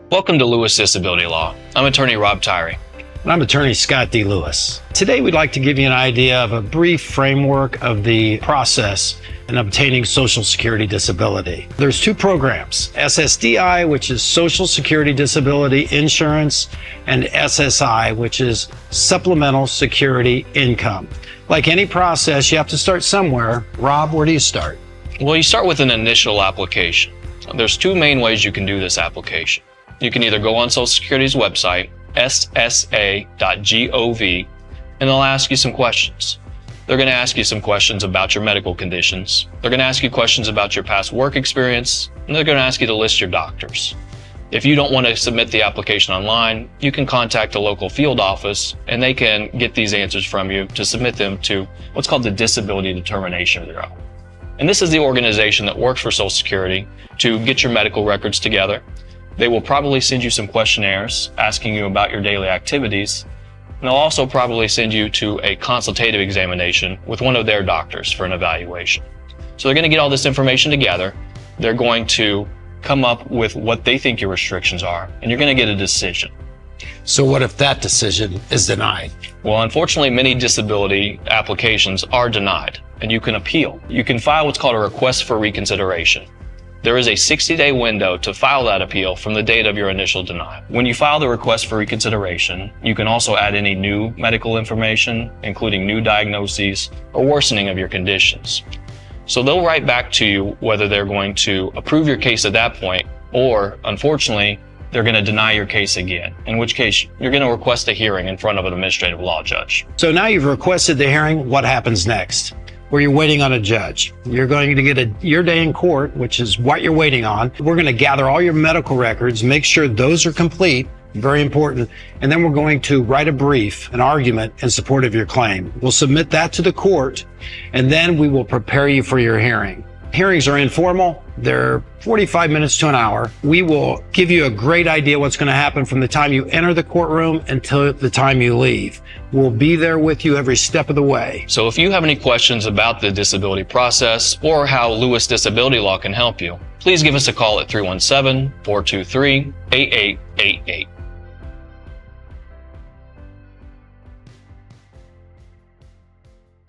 Welcome to Lewis Disability Law. I'm attorney Rob Tyre. And I'm attorney Scott D. Lewis. Today we'd like to give you an idea of a brief framework of the process in obtaining Social Security disability. There's two programs, SSDI, which is Social Security Disability Insurance, and SSI, which is Supplemental Security Income. Like any process, you have to start somewhere. Rob, where do you start? Well, you start with an initial application. There's two main ways you can do this application. You can either go on Social Security's website, ssa.gov, and they'll ask you some questions. They're going to ask you some questions about your medical conditions. They're going to ask you questions about your past work experience, and they're going to ask you to list your doctors. If you don't want to submit the application online, you can contact a local field office, and they can get these answers from you to submit them to what's called the Disability Determination Bureau. And this is the organization that works for Social Security to get your medical records together. They will probably send you some questionnaires asking you about your daily activities. And they'll also probably send you to a consultative examination with one of their doctors for an evaluation. So they're going to get all this information together. They're going to come up with what they think your restrictions are, and you're going to get a decision. So what if that decision is denied? Well, unfortunately, many disability applications are denied, and you can appeal. You can file what's called a request for reconsideration. There is a 60-day window to file that appeal from the date of your initial denial. When you file the request for reconsideration, you can also add any new medical information, including new diagnoses or worsening of your conditions. So they'll write back to you whether they're going to approve your case at that point, or unfortunately, they're going to deny your case again, in which case you're going to request a hearing in front of an administrative law judge. So now you've requested the hearing, what happens next? Where you're waiting on a judge. You're going to get your day in court, which is what you're waiting on. We're going to gather all your medical records, make sure those are complete, very important, and then we're going to write a brief, an argument in support of your claim. We'll submit that to the court, and then we will prepare you for your hearing. Hearings are informal. They're 45 minutes to an hour. We will give you a great idea what's going to happen from the time you enter the courtroom until the time you leave. We'll be there with you every step of the way. So if you have any questions about the disability process or how Lewis Disability Law can help you, please give us a call at 317-423-8888.